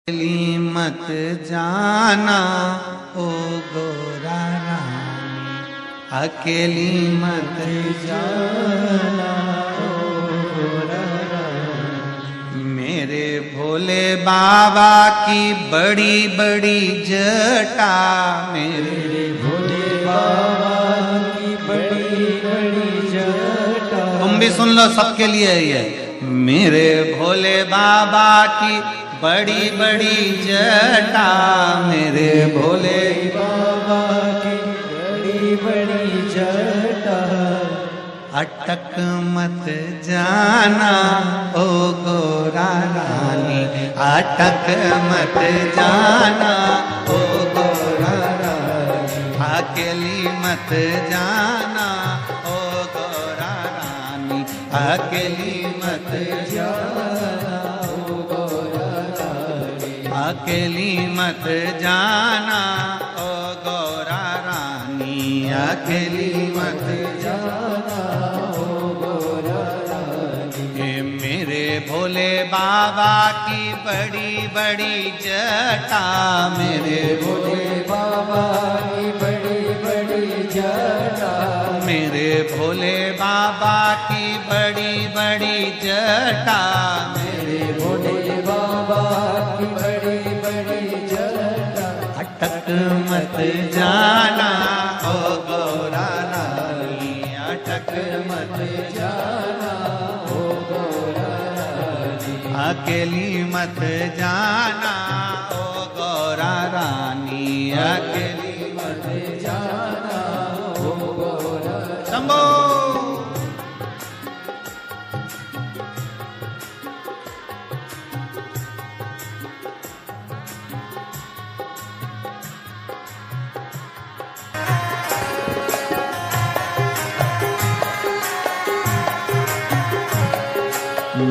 अकेली मत जाना ओ गोरा रानी, अकेली मत जाना ओ गोरा रानी। मेरे भोले बाबा की बड़ी बड़ी जटा, मेरे भोले बाबा की बड़ी बड़ी जटा। तुम भी सुन लो, सबके लिए ये। मेरे भोले बाबा की बड़ी बड़ी जटा, मेरे भोले बाबा की बड़ी बड़ी जटा। अटक मत जाना ओ गोरा रानी, अटक मत जाना ओ गोरा रानी, अकेली मत जाना ओ गोरा रानी, अकेली मत जाना ओ गोरा रानी, अकेली मत जाना ओ गोरा रानी, अकेली मत जाना ओ गोरा रानी। मेरे भोले बाबा की बड़ी बड़ी जटा, मेरे भोले बाबा की बड़ी बड़ी जटा, मेरे भोले बाबा की बड़ी बड़ी जटा, मेरे भोले बाबा की बड़ी बड़ी जटा। अटक मत जाना ओ गोरा रानी, अटक मत जाना ओ गोरा रानी, अकेली मत जाना ओ गोरा रानी, अकेली मत जाना ओ गोरा। शंभो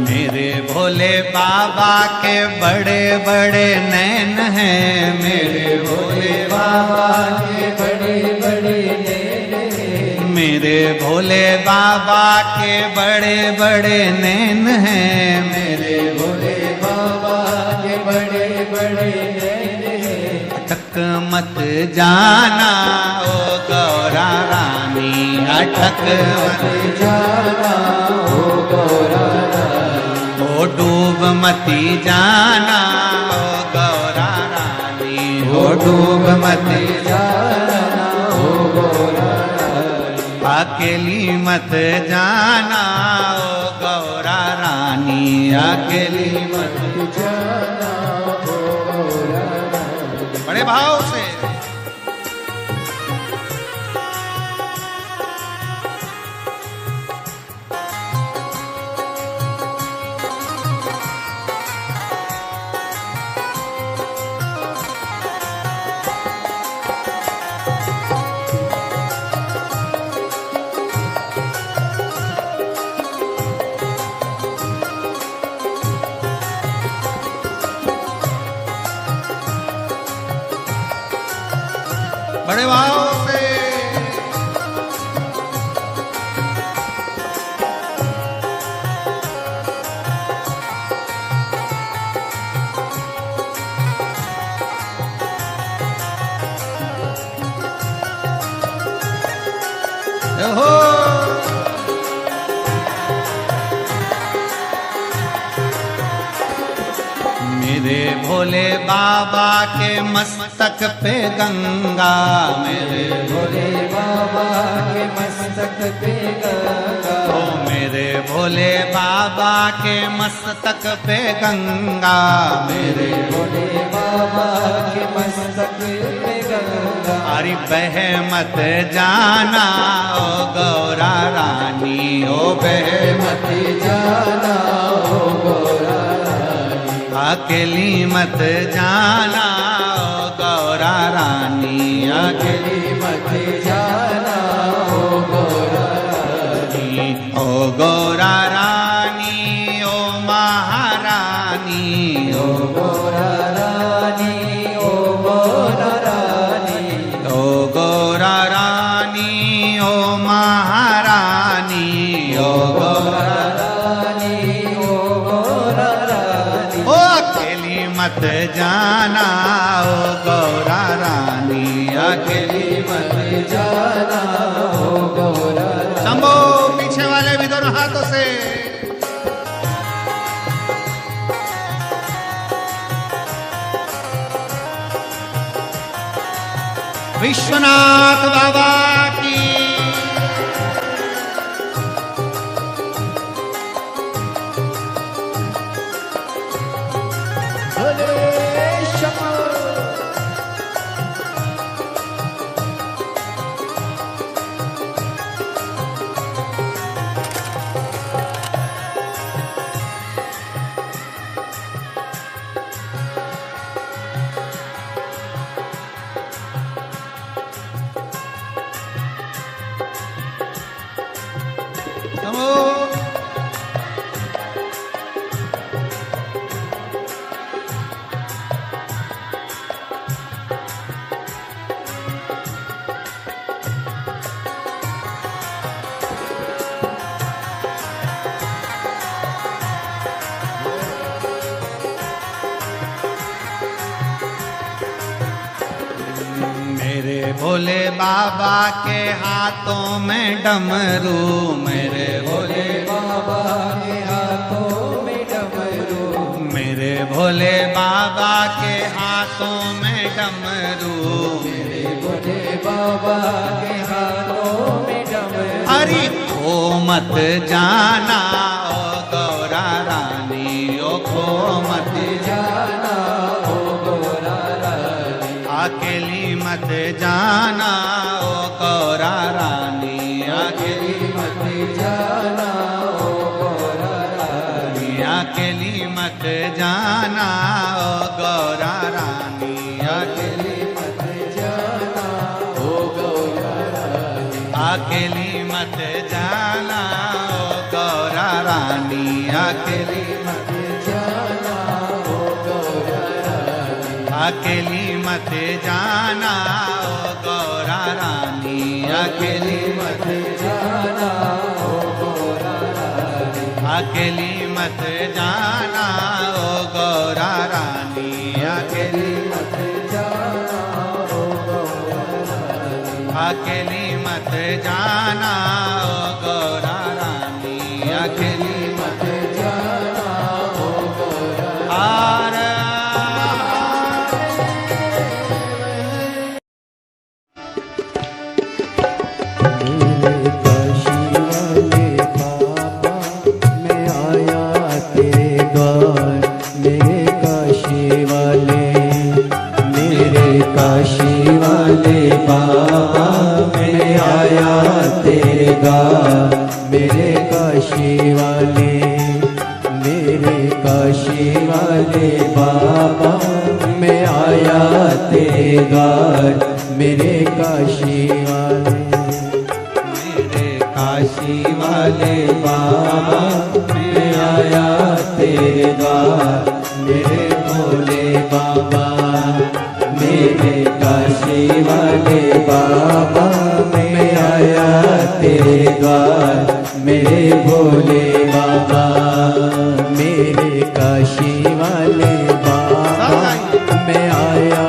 मेरे भोले बाबा के बड़े बड़े नैन हैं, मेरे भोले बाबा के बड़े बड़े नैन हैं, मेरे भोले बाबा के बड़े बड़े नैन हैं, मेरे भोले बाबा के बड़े बड़े नैन हैं। अटक मत जाना ओ गौरा रानी, अटक मत जाना ओ गौरा रानी, ओ डूब मती जाना ओ गौरा रानी, ओ डूब मती जाना ओ गौरा रानी, अकेली मत जाना ओ गौरा रानी, अकेली मत जाना ओ गौरा रानी। बड़े भाव से बड़े भाव से हो। मेरे भोले बाबा के मस्तक पे गंगा, मेरे भोले बाबा के मस्तक पे गंगा, ओ मेरे भोले बाबा के मस्तक पे गंगा, मेरे भोले बाबा के मस्तक पे गंगा। अरे बह मत जाना ओ गौरा रानी, ओ बह मत जाना ओ गौरा रानी, अकेली मत जाना ओ गौरा रानी, अकेली मत जाना ओ गौरा रानी, ओ गौरा रानी ओ महारानी, ओ गौरा रानी ओ गौरा रानी, ओ गौरा रानी ओ महारानी, ओ गौरा रानी ओ गौरा रानी, ओ अकेली मत जाना ओ गौरा रानी, अकेली मत जाना ओ गौरा रानी। शंभो, पीछे वाले भी दोनों हाथों से। विश्वनाथ बाबा की। मेरे भोले बाबा के हाथों में डमरू, मेरे भोले बाबा के हाथों में डमरू, मेरे भोले बाबा के हाथों में डमरू, मेरे भोले बाबा के हाथों में डमरू। हरि खो मत जाना ओ गौरा रानी, ओ खो मत जाना ओ गौरा रानी, अकेली मत जाना ओ गौरा रानी, अकेली मत जाना ओ गौरा रानी, अकेली मत जाना ओ गौरा रानी, अकेली मत जाना ओ गौरा रानी, अकेली मत जाना ओ गौरा रानी, अकेली मत जाना ओ गौरा रानी, अकेली मत जाना ओ गौरा रानी, अकेली मत जाना ओ गौरा रानी, अकेली मत जाना ओ गौरा रानी, अकेली मत जाना ओ गौरा रानी, अकेली मत जाना ओ गौरा रानी, अकेली मत जाना ओ गौरा हार मेरे काशी वाले बाबा मैं आया तेरे द्वार, मेरे काशी वाले, मेरे काशी वाले बाबा मैं आया तेरे द्वार, मेरे काशी वाले, मेरे काशी वाले बाबा मैं आया तेरे द्वार, मेरे काशी वाले, मेरे काशी वाले बाबा मैं आया तेरे द्वार, मेरे भोले बाबा, मेरे काशी वाले बाबा मैं आया तेरे द्वार, मेरे भोले बाबा, मेरे काशी वाले बाबा मैं आया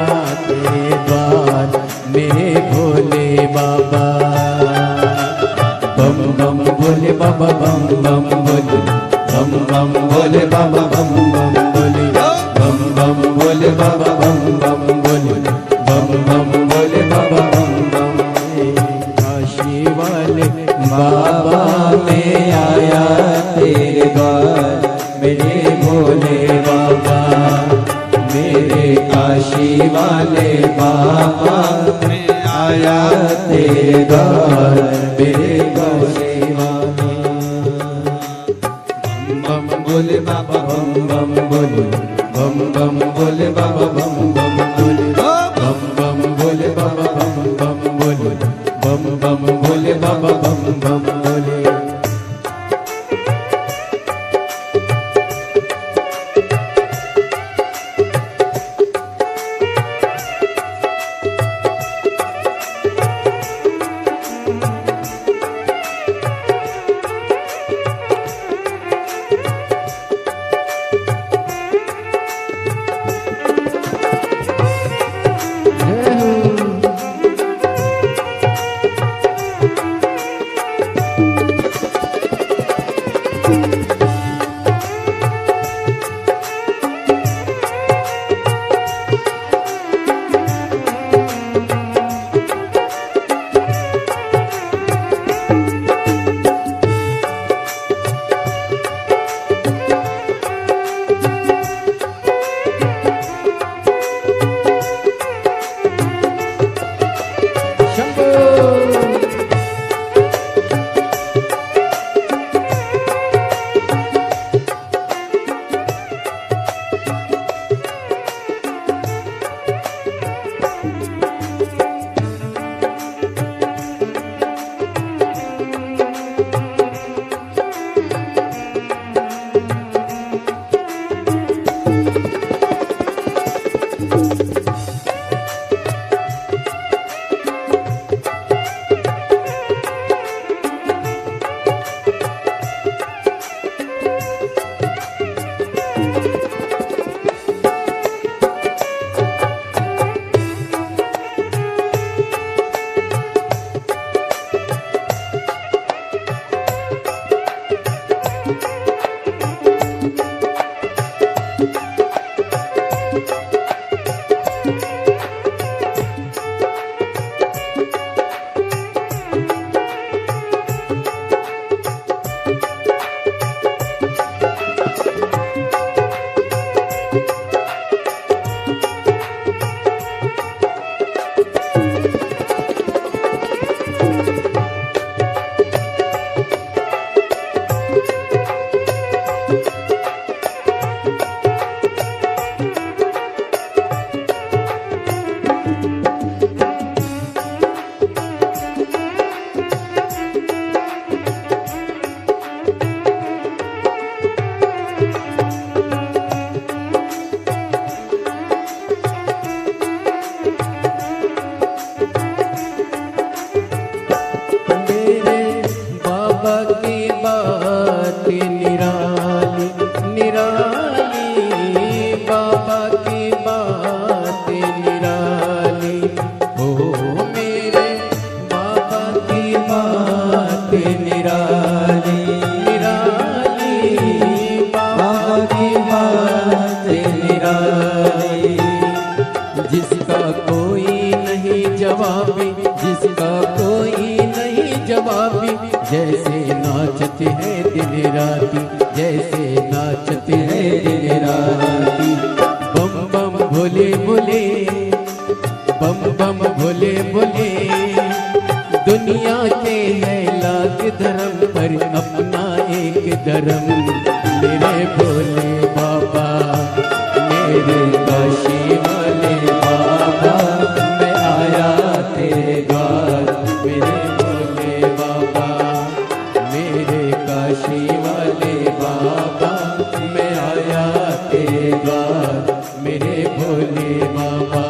तेरे द्वार, मेरे भोले बाबा। बम बम भोले बाबा, बम बम भोले, बम बम भोले बाबा, बम बम भोले, बम बम भोले बाबा, बम बम भोले, बम बम भोले बाबा, बम बम भोले। काशी वाले बाबा मैं आया तेरे द्वार, मेरे भोले बाबा, मेरे काशी वाले बाबा मैं आया तेरे द्वार, मेरे काशी वाले। बम बम भोले बाबा, बम बम भोले, बम बम भोले बाबा, बम बम भोले, बम बम भोले बाबा, बम बम भोले, बम बम भोले बाबा, बम बम भोले। जिसका कोई नहीं जवाबी, जिसका कोई नहीं जवाबी, जैसे नाचते हैं दिन राती, जैसे नाचते हैं दिन राती। बम बम भोले भोले, बम बम भोले भोले, दुनिया के है लाख धर्म पर अपना एक धर्म। मेरे भोले बाबा, मेरे काशी वाले बाबा, मैं आया तेरे द्वार। मेरे भोले बाबा, मेरे काशी वाले बाबा, मैं आया तेरे द्वार। मेरे भोले बाबा,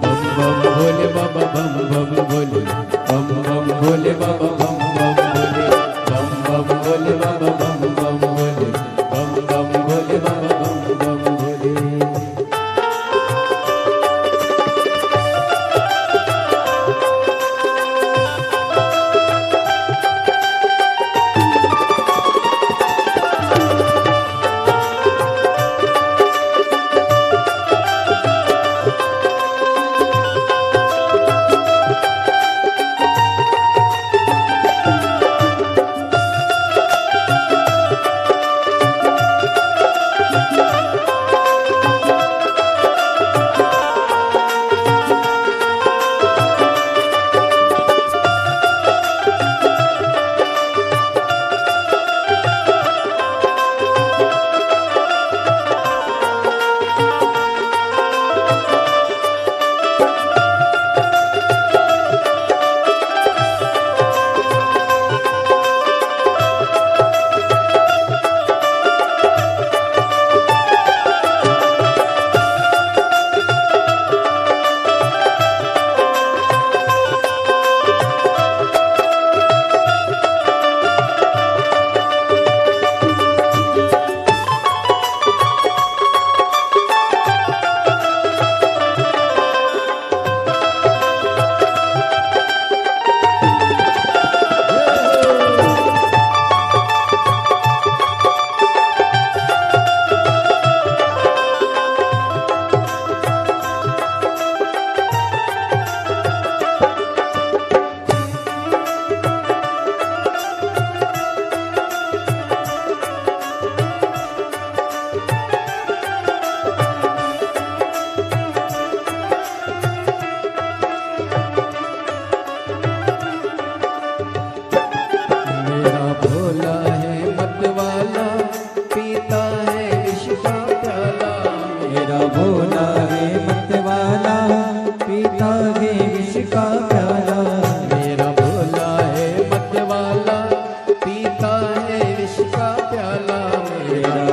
बम बम भोले बाबा, बम बम भोले, बम बम भोले बाबा, बम बम भोले, बम बम भोले बाबा, बम बम भोले, बम बम भोले बाबा, बम बम भोले।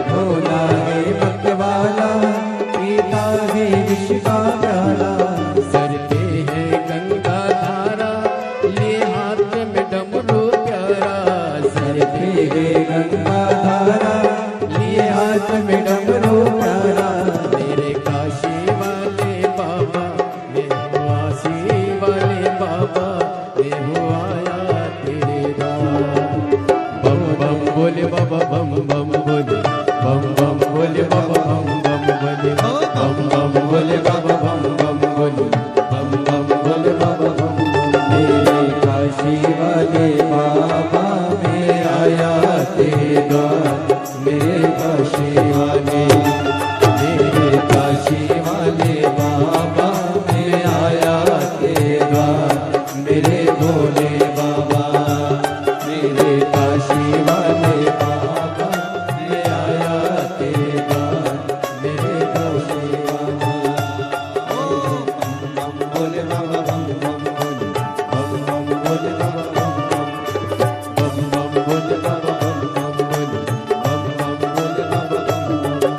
भोला है मत वाला पीता शीश का प्याला। सर पे है गंगा धारा, लिए हाथ में डमरू प्यारा। सर पे है गंगा धारा, लिए हाथ में डमरू प्यारा। मेरे काशी वाले बाबा, मैं हूँ आसी वाले बाबा, मैं हूँ आया तेरे द्वार। बम बम बोले बाबा, बम बम बोले, बम बम बोले बाबा, बम बम बोले, बम बम बोले बाबा, बम बम बोले, बम बम बोले बाबा, बम बम। मेरे काशी वाले बाबा, मैं आया तेरे द्वार। मेरे काशी वाले, मेरे काशी वाले बाबा, मैं आया तेरे द्वार। मेरे भोले बाबा, मेरे काशी वाले बाबा, मैं आया तेरे द्वार। मेरे काशी बाबा, बम बम भोले बाबा, बम बम भोले, बम बम भोले बाबा, बम बम भोले बाबा, बम बम भोले, बम बम भोले बाबा, बम बम।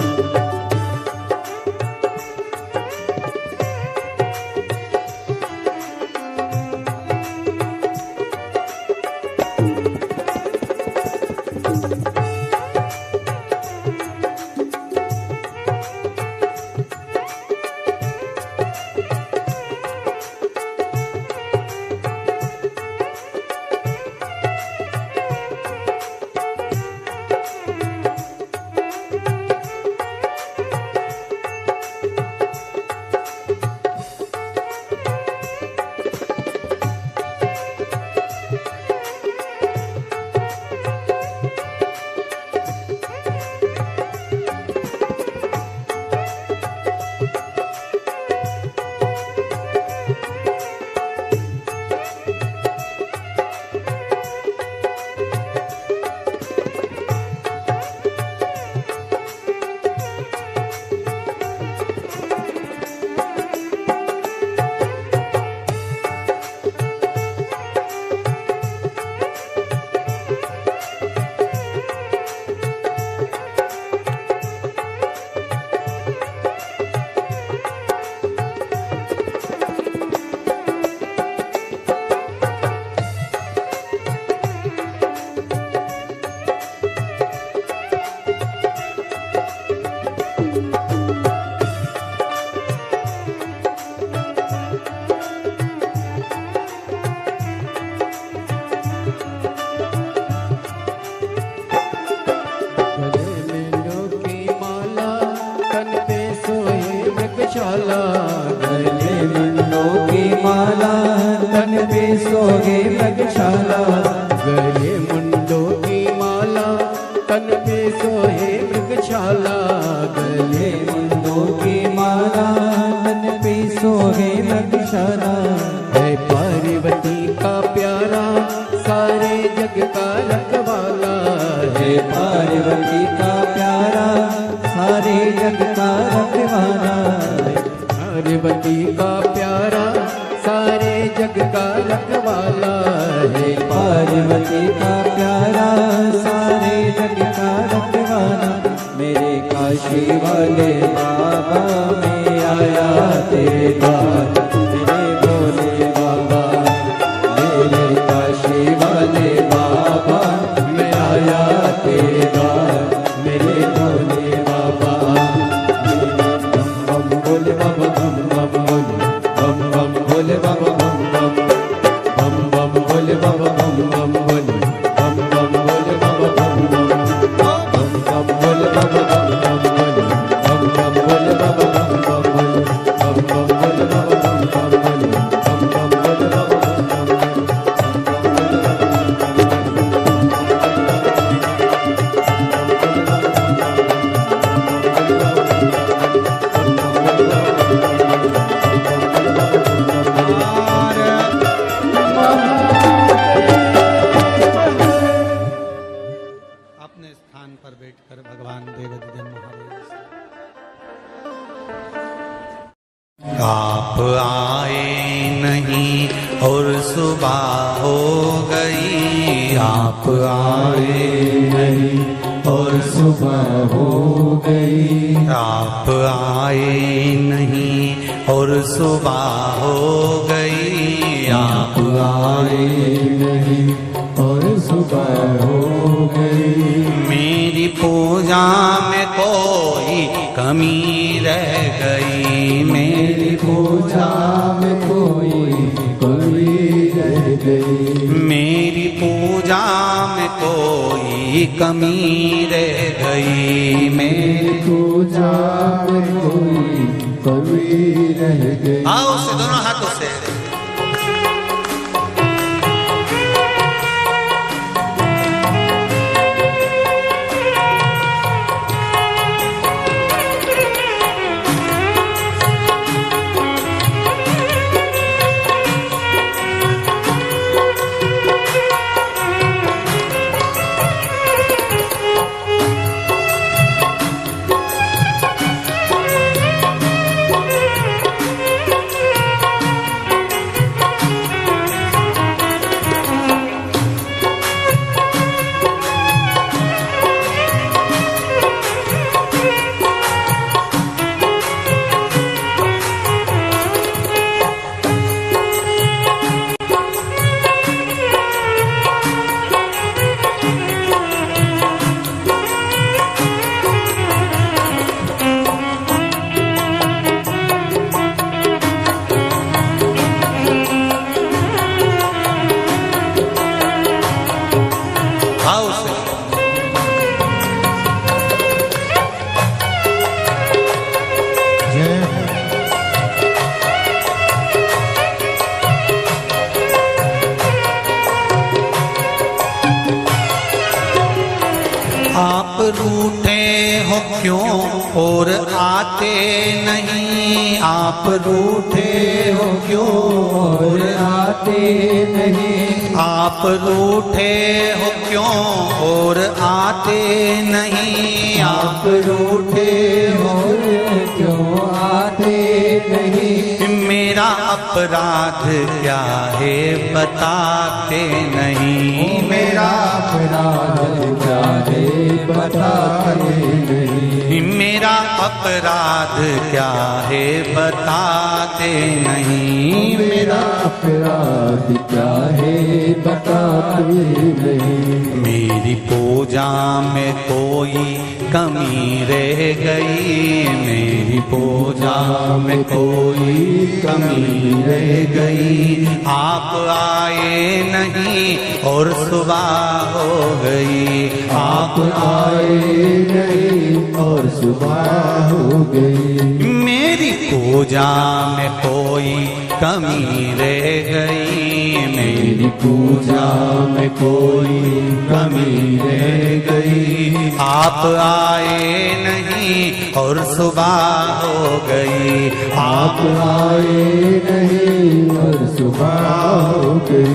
गले में मुंडों की माला, तन पे सोहे मृगशाला। गले मुंडों की माला, तन पे सोहे मृगशाला। गले मुंडों की माला, तन पे सोहे मृगशाला। है पार्वती का प्यारा, सारे जग का रखवाला। है पार्वती का प्यारा, सारे जग का रखवाला। पार्वती का प्यारा, सारे जग का रखवाला। है पार्वती का प्यारा, सारे जग का रखवाला। मेरे काशी वाले बाबा, मैं आया तेरे द्वार। मेरे भोले बाबा, मेरे काशी वाले बाबा, मैं आया तेरे द्वार। मेरे भोले बाबा, बम बम भोले बाबा, बम बम भोले, बम बम भोले बाबा, बम बम, बम बम भोले बाबा, बम बम भोले, बम बम भोले बाबा, बम बम, बम बम भोले बाबा, बम बम भोले, बम बम भोले बाबा, बम बम भोले, बम बम भोले बाबा, बम बम भोले, बम बम भोले बाबा, बम बम अपने स्थान पर बैठकर भगवान देवदूतन महादेव से आप आए नहीं और सुबह हो गई। आप आए नहीं और सुबह हो गई। आप आए नहीं और सुबह हो गई आप आए नहीं और सुबह हो गई। मेरी पूजा में कोई कमी रह गई, मेरी पूजा में कोई कमी रह गई। मेरी पूजा में कोई कमी रह गई। मेरी पूजा में कोई कमी रह गई। आओ से दोनों हाथों से आप रूठे हो क्यों और आते नहीं, आप रूठे हो क्यों और आते नहीं। आप रूठे हो क्यों और आते नहीं, आप रूठे हो क्यों आते नहीं। मेरा अपराध क्या है बताते नहीं, मेरा अपराध क्या है बताते नहीं। मेरा अपराध क्या है बताते नहीं। मेरा अपराध क्या है बताते नहीं। मेरी पूजा में कोई कमी रह गई, मेरी पूजा में कोई कमी रह गई। आप आए नहीं और सुबह हो गई, आप आए नहीं और सुबह हो गई। मेरी पूजा में कोई कमी रह गई, मेरी पूजा में कोई कमी रह गई। आप आए नहीं और सुबह हो गई, आप आए नहीं और सुबह हो गई।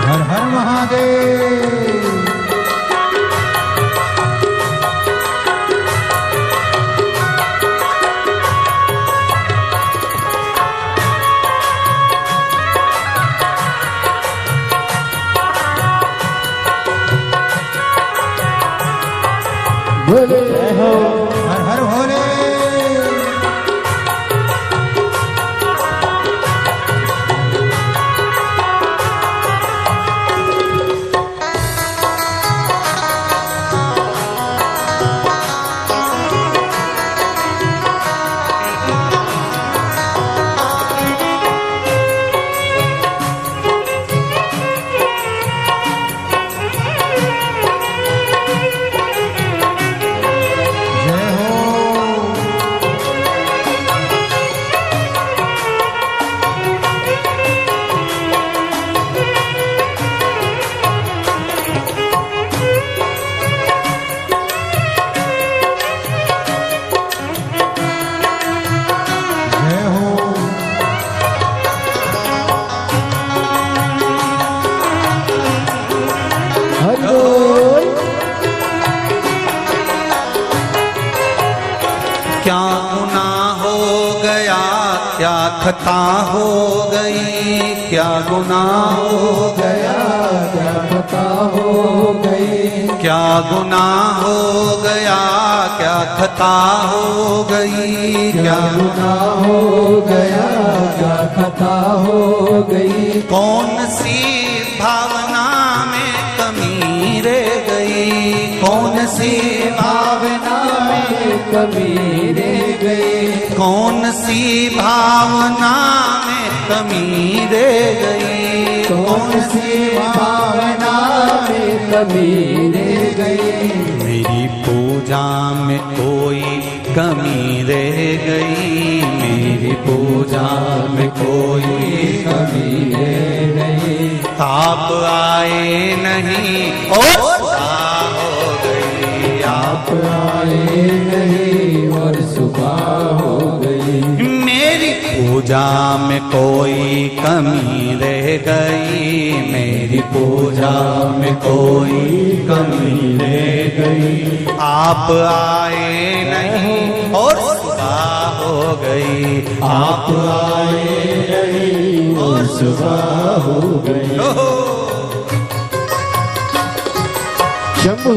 हर हर महादेव। बोले हो हर हर भोले। क्या गुनाह हो गया, क्या खता हो गई, क्या गुनाह हो गया, खता हो गई, क्या गुनाह हो गया, क्या खता हो गई, क्या गुनाह हो गया, क्या खता हो गई। कौन सी भावना में कमी रह गई, कौन सी भावना में कमी रह गई, कौन सी भावना में कमी रह गई, कौन सी भावना में कमी रह गई। मेरी पूजा में कोई कमी रह गई, मेरी पूजा में कोई कमी रह गई। आप आए नहीं और सुबह हो गई, आप आए नहीं और सुबह हो गई। मेरी पूजा में कोई कमी रह गई, मेरी पूजा में कोई कमी रह गई। आप आए नहीं और सुबह हो गई, आप आए नहीं और सुबह हो गई। शंभू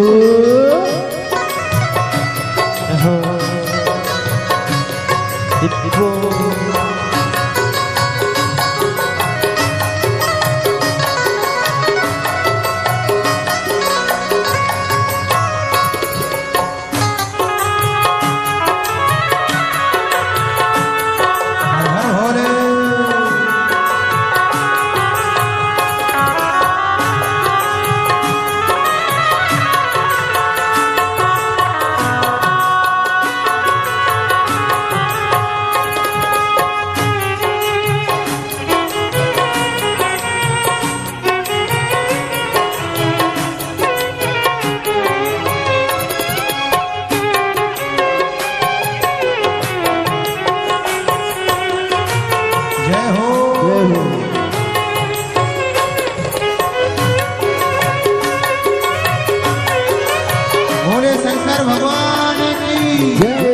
शंकर भगवान की जय।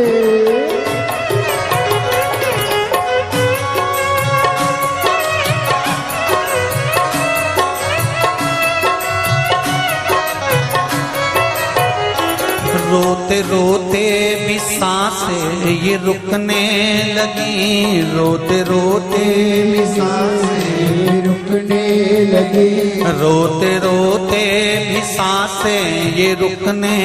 रोते रोते भी सांसें ये रुकने लगी, रोते रोते भी सांसें रुकने लगी, रोते रोते भी सांसें ये रुकने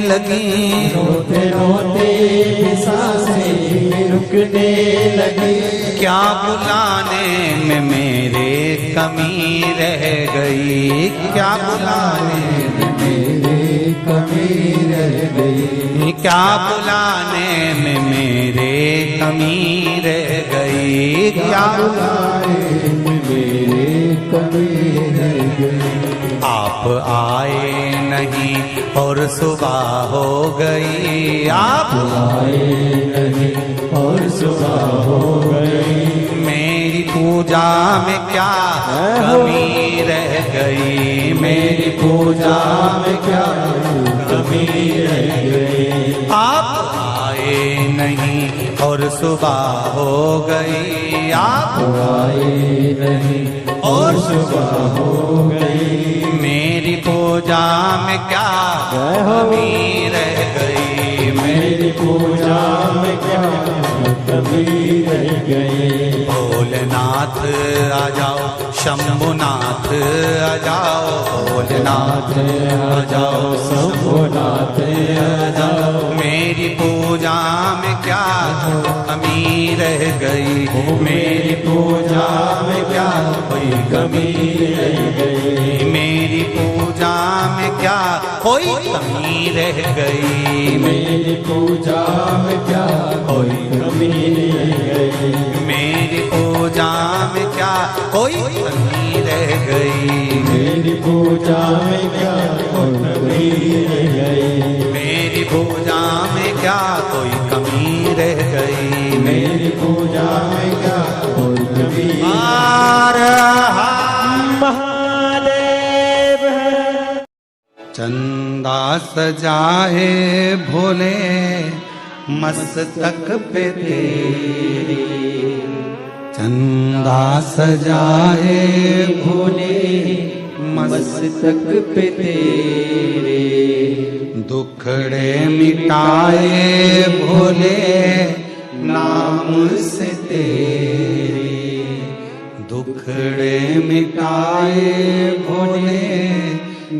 लगी, रोते रोते भी सांसें रुकने लगी। क्या बुलाने में मेरे कमी रह गई, क्या बुलाने में मेरे कमी रह गई, क्या बुलाने में मेरे कमी रह गई, क्या बुलाने में मेरे कमी रह गई। आप आए नहीं और सुबह हो गई, आप आए नहीं और सुबह हो गई। मेरी पूजा में क्या कमी रह गई, मेरी पूजा में क्या कमी रह गई। आप आए नहीं और सुबह हो गई, आप आए नहीं और सुबह हो गई। मेरी पूजा में क्या कमी रह गई, मेरी पूजा में क्या कमी रह गई। भोलेनाथ आ जाओ, शंभुनाथ आ जाओ, भोलेनाथ आ जाओ, शंभुनाथ आ जाओ। मेरी पूजा में क्या कमी रह गई, मेरी पूजा में क्या कोई कमी रह गई, मेरी पूजा में क्या कोई कमी रह गई, मेरी पूजा में क्या कोई कमी रह गई। मेरी पूजा में क्या कोई कमी रह गई, मेरी पूजा में क्या कोई कमी रह गई। मेरी पूजा में क्या कोई कमी रह गई, मेरी पूजा में क्या कोई कमी। महादेव चंदा सजाए भोले मस्तक पे तेरी, चंदा सजाए भोले मस्तक पे तेरे। दुखड़े मिटाए भोले नाम से तेरे। दुखड़े मिटाए भोले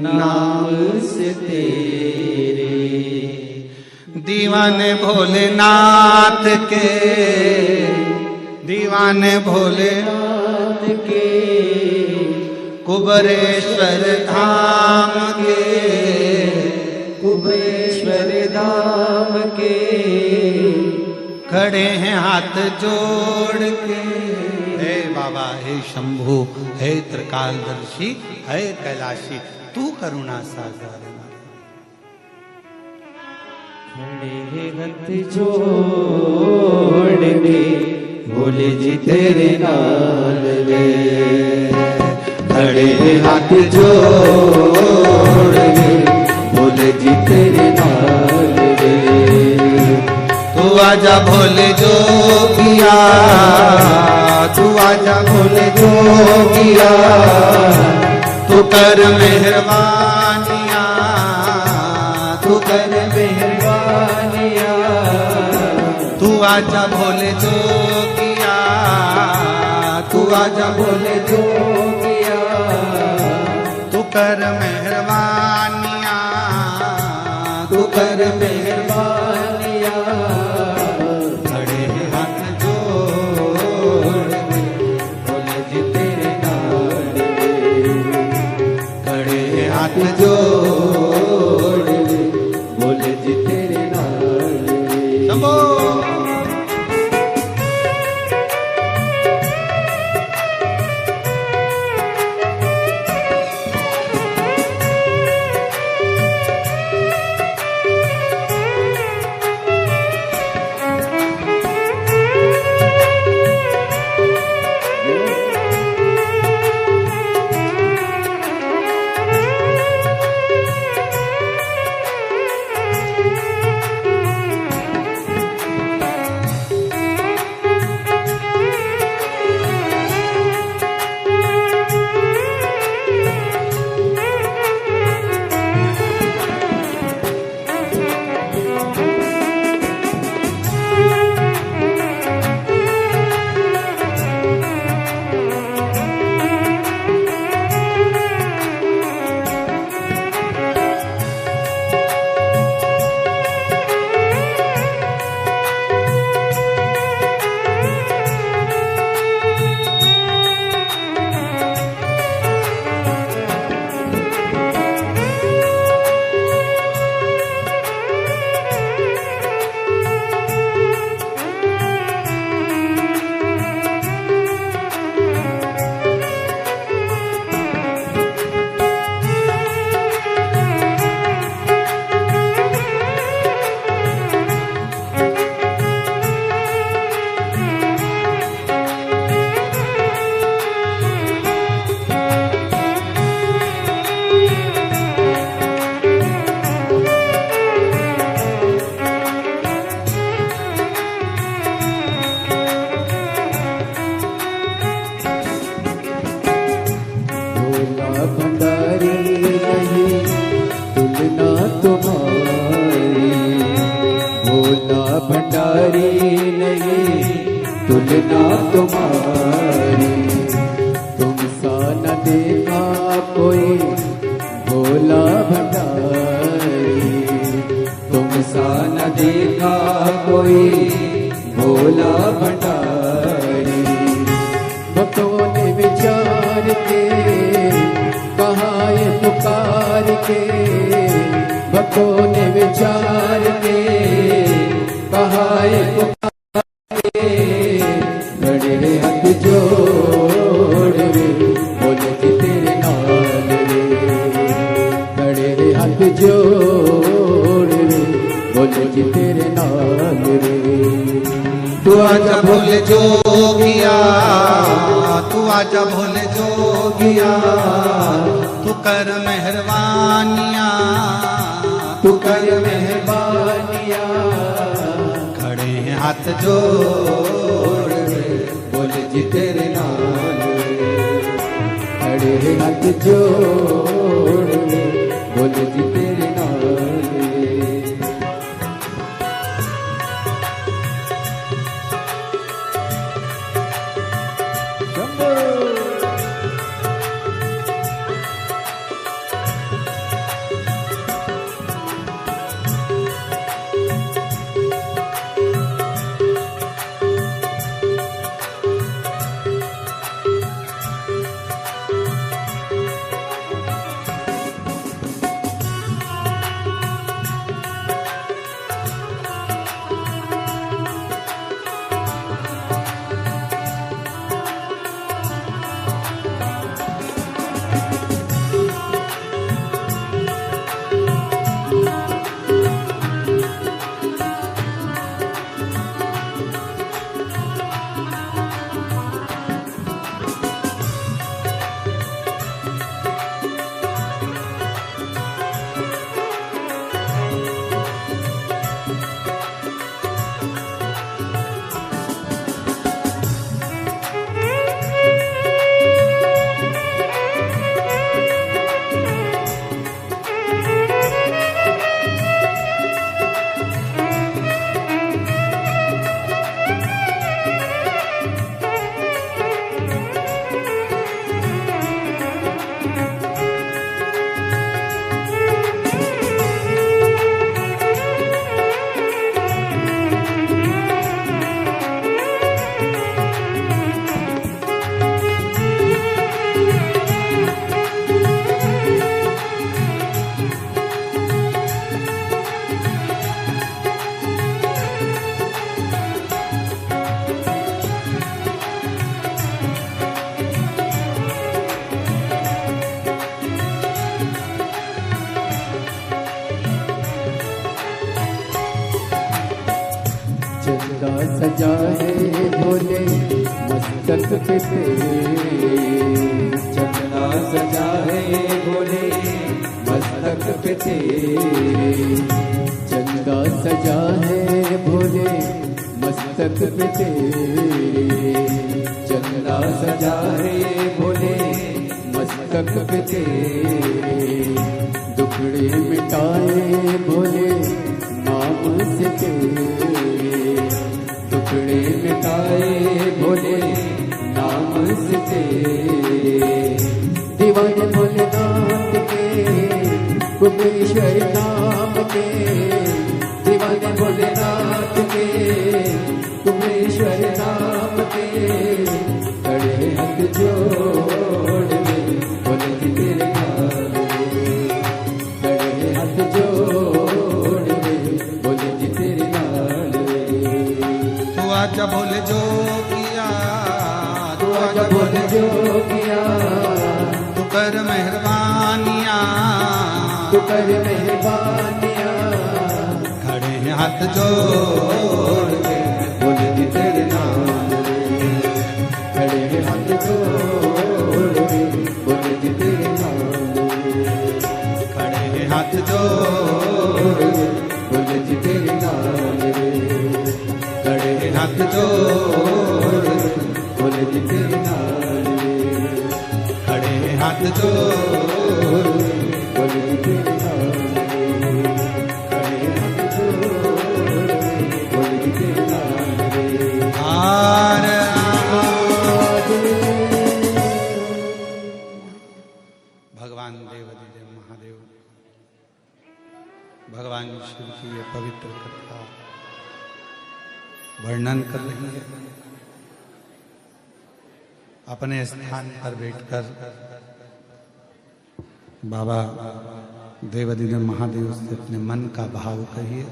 नाम से तेरे। दीवाने भोलेनाथ के, दीवाने भोलेनाथ के कुबरेश्वर धाम के, कुबरेश्वर धाम के खड़े हैं हाथ जोड़ के। हे बाबा, हे शंभु, हे त्रिकालदर्शी, हे कैलाशी, तू करुणा सागर। खड़े हाथ जोड़ के भोले जी तेरे नाल रे। खड़े हाथ जोड़ के भोले जी तेरे नाल रे। तू आजा भोले जोगिया, तू आजा भोले जोगिया, तू कर मेहरबानिया, तू कर मेहरबानिया। तू आजा भोले जोगिया, तू आजा भोले जोगिया, तू कर मेहरबानिया, तू कर मेहरबानिया। खड़े हाथ जोड़ भोले जी तेरे नाल रे। खड़े हाथ जोड़ भोले जी तेरे नाल रे। शंभो। भंडारी नहीं तुलना तुम्हारी। तुम सा न देखा कोई भोला भंडारी। तुम सा न देखा कोई भोला भंडारी। भक्तों ने विचार के कहा ये पुकार के। भक्तों ने विचार के कहा ये पुकार के। खड़े हाथ जोड़ रे बोले जी तेरे नाल रे। खड़े हाथ जोड़ रे बोले जी तेरे नाल रे। तू आजा भोले जोगिया, तू आजा भोले जोगिया, तू कर मेहरबानिया, तू कर मेहरबानिया। खड़े हैं हाथ जोड़ बोले जी तेरे नाल रे। खड़े हाथ जोड़ के बोले जी तेरे नाल सजा है भोले मस्तक पे तेरे चंदा सजा है भोले मस्तक पे तेरे चंदा सजा है भोले मस्तक पे तेरे चंदा सजा है भोले मस्तक पे तेरे दुखड़े मिटाए भोले नाम से तेरे टुकड़े मिटाए भोले नाम से तेरे दीवाने भोलेनाथ के कुबेश्वर नाम के दीवाने भोलेनाथ के कुबेश्वर नाम के खड़े हाथ जोड़ में बोले जी तेरे नाल खड़े हाथ जोड़ में बोले जी तेरे नाल आजा बोले जो किया तू आजा बोले जो किया तू कर मेहरबानियाँ तू कर मेहरबानियाँ खड़े हैं हाथ जोड़ के बोले जी तेरे नाल खड़े हैं हाथ जोड़ के बोले जी तेरे नाल खड़े हैं हाथ जोड़ के बोले जी तेरे नाल हाथ जोड़ बोले जी तेरे नाल खड़े हाथ जोड़ बोले जी तेरे नाल खड़े हाथ जोड़ बोले जी तेरे नाल हार भगवान देवाधिदेव महादेव भगवान शिव की ये पवित्र कथा वर्णन कर रही है। अपने स्थान पर बैठकर बाबा देवाधिदेव महादेव से अपने मन का भाव कहिए,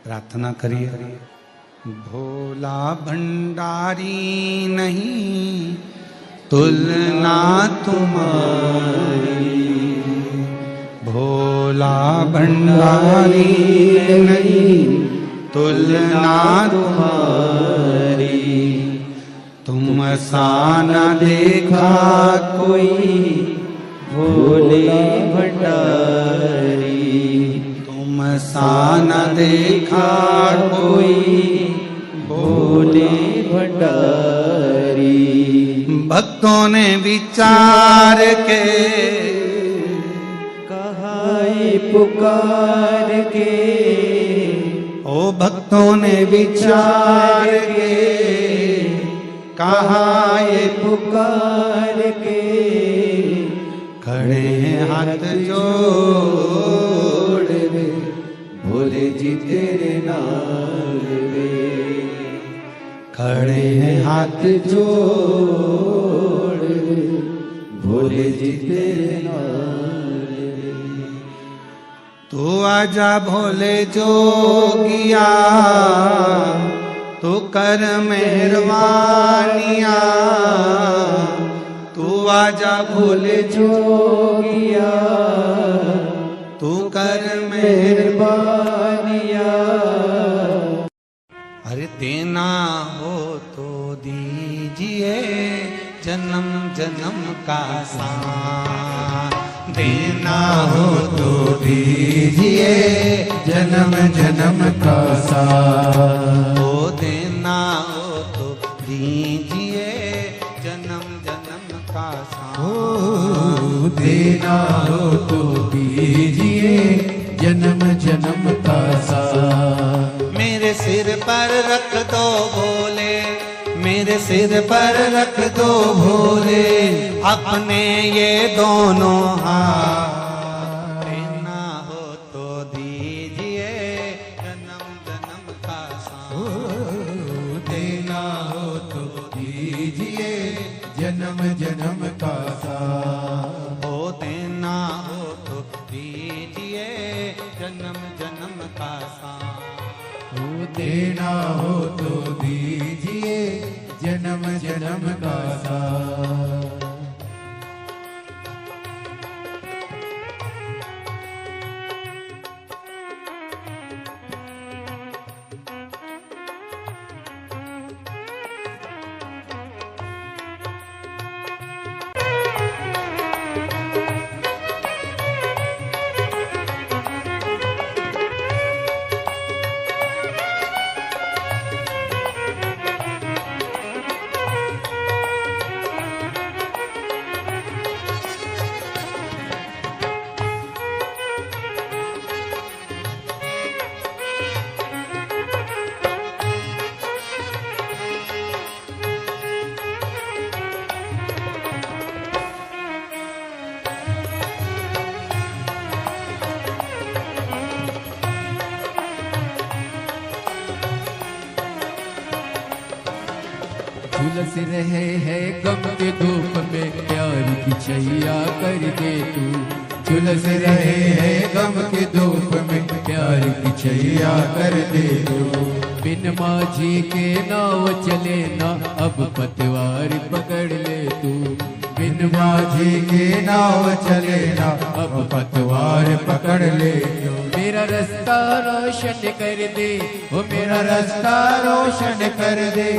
प्रार्थना करिए। भोला भंडारी नहीं तुलना तुम्हारी, भोला भंडारी नहीं तुलना तुम्हारी, तुम सा न देखा कोई भोले भंडारी, तुम सा न देखा कोई भोले भंडारी। भक्त भक्तों ने विचार के कहा ये पुकार के, ओ भक्तों ने विचार के कहा ये पुकार के, खड़े हैं हाथ जोड़ रे भोले जी तेरे नाल रे, खड़े हैं हाथ जोड़ रे भोले जी तेरे नाल रे। तू आजा भोले जोगिया, तू कर मेहरबानिया, तू आजा भोले जोगिया, तू कर मेहरबानिया। अरे देना हो तो दीजिए जन्म जन्म का साथ, देना हो तो दीजिए जन्म जन्म का साथ, ओ देना हो तो दीजिए जन्म जन्म का साथ, देना हो तो दीजिए जन्म जन्म का साथ। मेरे सिर पर रख दो भोले, मेरे सिर पर रख दो भोले अपने ये दोनों हाथ, देना हो तो दीजिए जन्म जन्म का साथ, देना हो तो दीजिए जन्म जन्म का साथ, ओ देना हो तो दीजिए जन्म जन्म का साथ, देना हो तो दीजिए जन्म जन्म का साथ। झुलस रहे हैं गम के धूप में प्यार की छैया कर दे तू, झुलस रहे हैं गम के धूप में प्यार की छैया कर दे तू। बिन माझी के नाव चले ना अब पतवार पकड़ ले तू, बिन माझी के नाव चले ना अब पतवार पकड़ ले तू। मेरा रास्ता रोशन कर दे, वो मेरा रास्ता रोशन कर दे,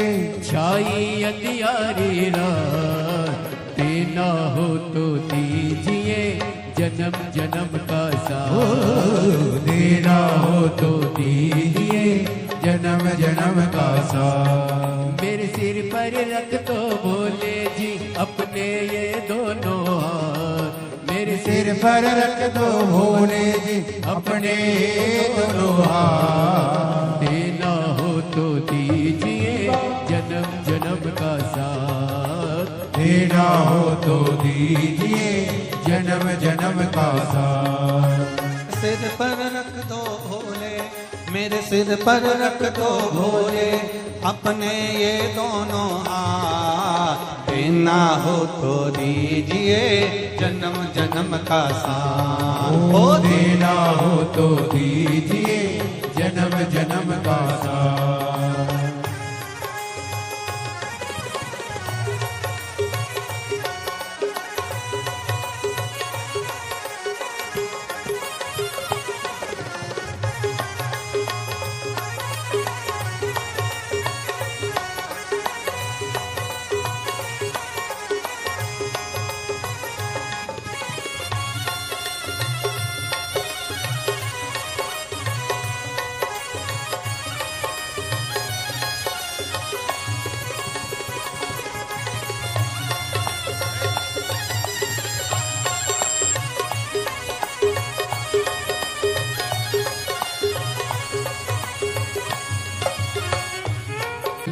छाई अंधियारी रात, देना हो तो दीजिए जन्म जन्म का साथ, देना हो तो दीजिए जन्म जन्म का साथ। मेरे सिर पर रख दो भोले जी अपने ये दोनों हाथ, मेरे सिर पर रख दो भोले जी अपने दोनों हाथ, देना हो तो दीजिए जन्म जन्म का साथ, देना हो तो दीजिए जन्म जन्म का साथ। सिर पर रख दो भोले, मेरे सिर पर रख दो भोले अपने ये दोनों हाथ, देना हो तो दीजिए जन्म जन्म का साथ, ओ देना हो तो दीजिए जन्म जन्म का साथ।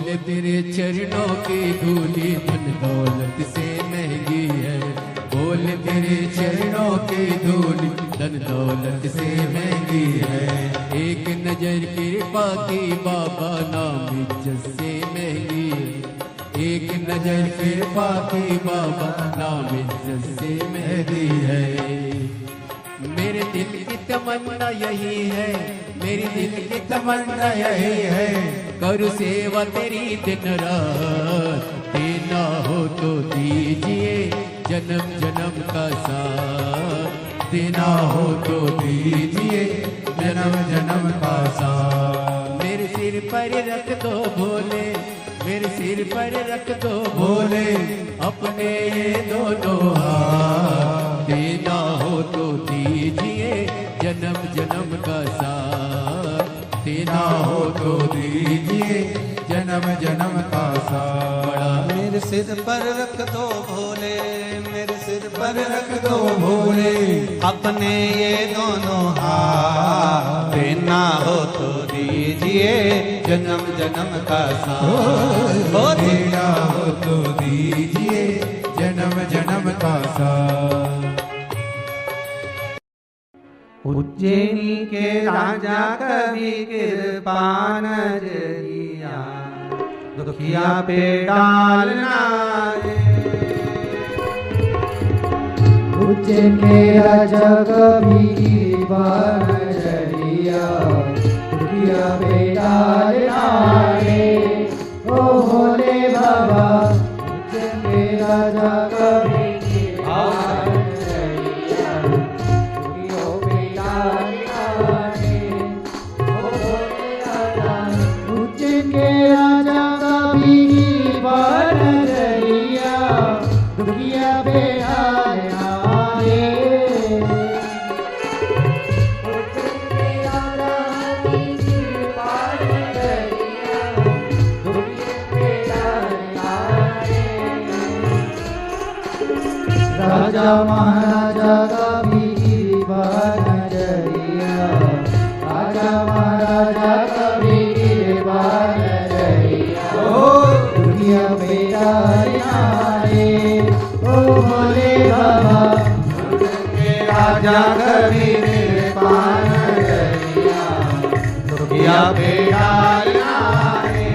बोले तेरे चरणों की धूली धन दौलत से महंगी है। बोले तेरे चरणों की धूली धन दौलत से महंगी है। एक नजर कृपा की बाबा नाम इज्जत से महंगी है। एक नजर कृपा की बाबा नाम इज्जत से महंगी है। मेरे दिल की तमन्ना यही है, मेरी दिल की तमन्ना यही है, करूँ सेवा तेरी दिन रात। देना हो तो दीजिए जन्म जन्म का साथ। देना हो तो दीजिए जन्म जन्म का साथ। मेरे सिर पर रख दो भोले, मेरे सिर पर रख दो भोले, अपने ये दोनों हाथ। देना हो तो दीजिए जन्म जन्म का साथ। देना हो तो दीजिए जन्म जन्म का साथ। मेरे सिर पर रख दो भोले, मेरे सिर पर रख दो भोले, अपने ये दोनों हाथ। देना हो तो दीजिए जन्म जन्म का साथ। हो देना हो तो दीजिए जन्म जन्म का साथ। उज्जैनी के राजा कवि कृपान नजरिया, दुखिया पे डालना रे। उज्जैन के राजा कवि कृपान नजरिया, दुखिया पे डालना रे। ओ भोले बाबा उज्जैन के राजा कवि कृपान नजरिया, दुखियों पे डालना रे। ओ भोले बाबा उज्जैन के राजा कवि कृपान नजरिया, दुखिया पे डालना रे। राजा महाराजा का भी कृपान नजरिया, राजा महाराजा का भी कृपान नजरिया, दुनिया पे डालना रे। ओ भोले बाबा राजा कवि कृपान नजरिया, दुखिया पे डालना रे।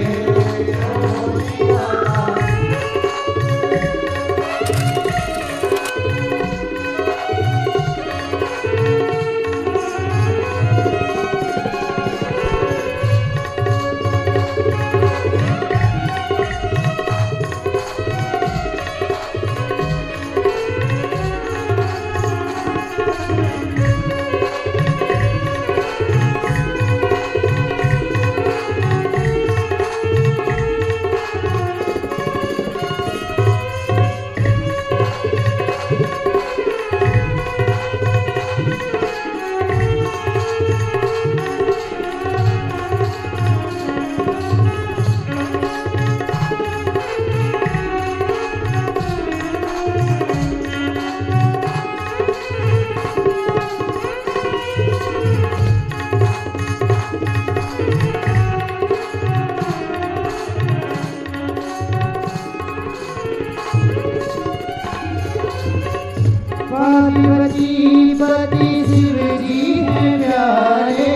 पति शिव जी हैं प्यारे,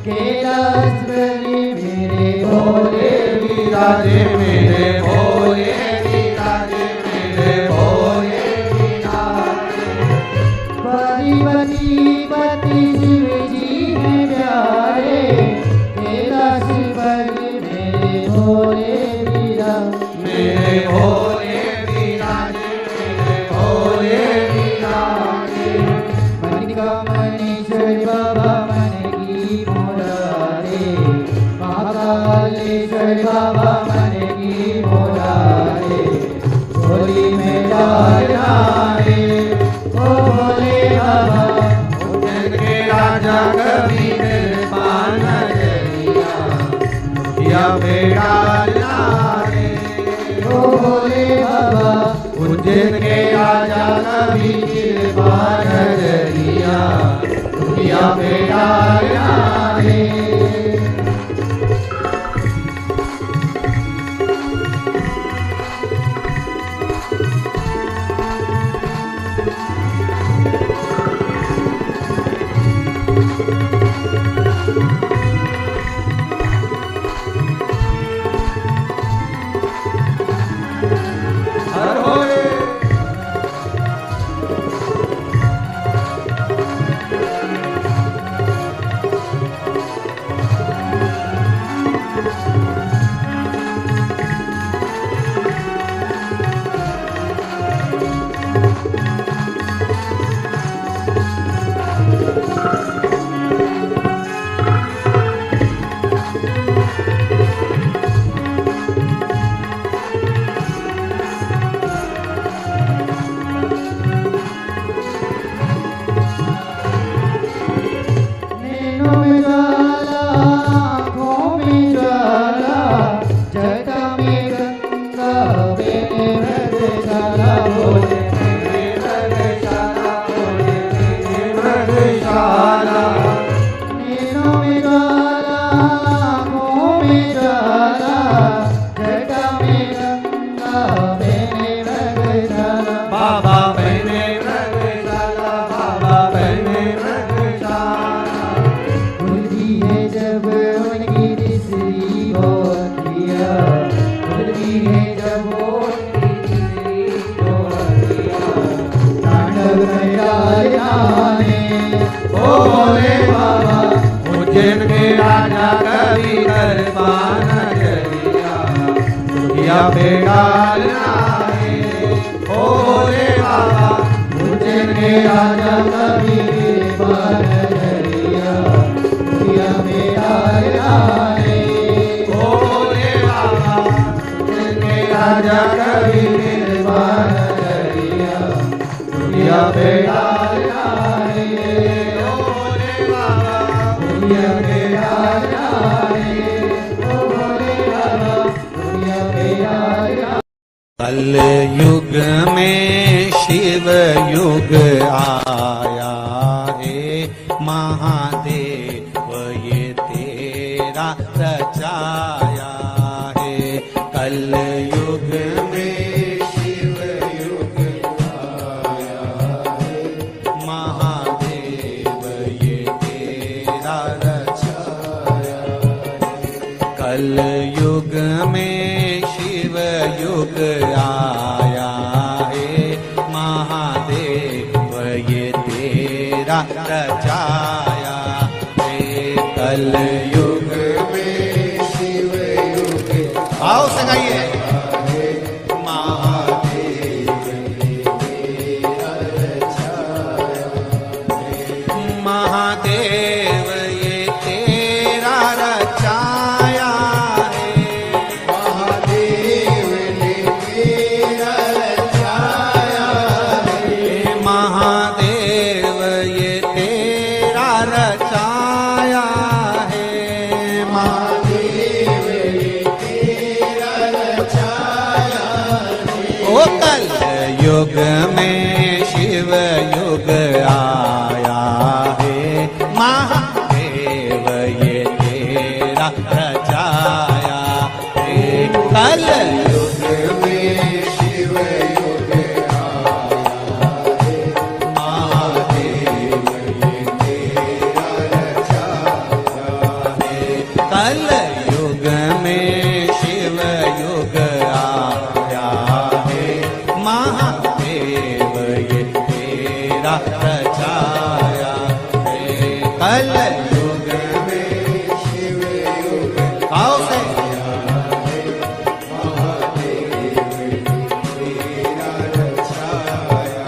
कैलाश बलि मेरे भोले विराजे मेरे भोले, विराजे मेरे भोले विराजे। पति शिव जी हैं प्यारे, कैलाश बलि मेरे भोले विराजे। मेरे भोले विराजे, मेरे भोले विराजे। मणिकामणीश्वर बाबा मन की मुरारे, महाकालेश्वर बाबा मन की मुरारे, झोली में डालना रे। ओ भोले बाबा उज्जैन के राजा कवि कृपान नजरिया, दुखिया पे डालना रे। ओ भोले बाबा उज्जैन के राजा कवि कृपान नजरिया, दुखिया पे डालना रे। कल युग में शिव युग आया है महादेव ये तेरा रचाया है। कल युग में शिव युग आया है महादेव ये तेरा रचाया है। कल युग में शिव युग आया है महादेव ये तेरा रचाया है। कल युग में शिव युग आओ सगाइए महादेव ये तेरा रचाया है। महादेव ये तेरा रचाया युग में शिव युग आया है महादेव ये तेरा रचाया है। कल युग में शिव युग आया है महादेव ये तेरा रचाया है। कल युग में शिव युग आया है महादेव ये तेरा रचाया है। कल युग में शिव युग आओ से महादेव ये तेरा रचाया।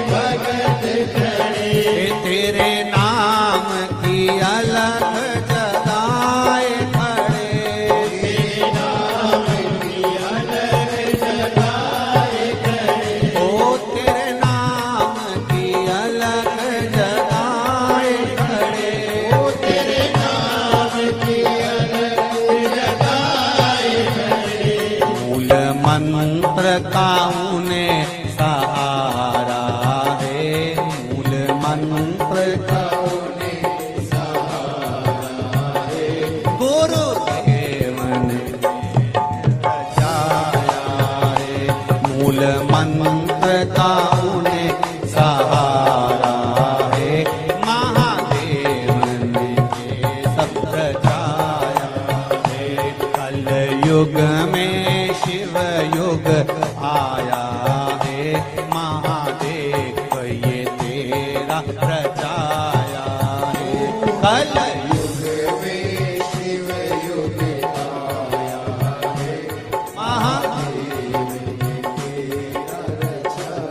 भगत खड़े, तेरे नाम की अलख जगाए खड़े, तेरे नाम की अलग जगाए खड़े, ओ तेरे नाम की अलख जगाए खड़े, ओ तेरे नाम की अलग जगाए खड़े, मूल मंत्र का उन्हें सहारा है, मूल मंत्र का उन्हें सहारा है, गुरुदेव ने बचाया है, मूल मंत्र का उन्हें सहारा है, महादेव ने सब रचाया है, कल युग में शिव युग आया है, महादेव ये तेरा रचाया है, कल युग में शिव युग आया है, महादेव ये तेरा रचाया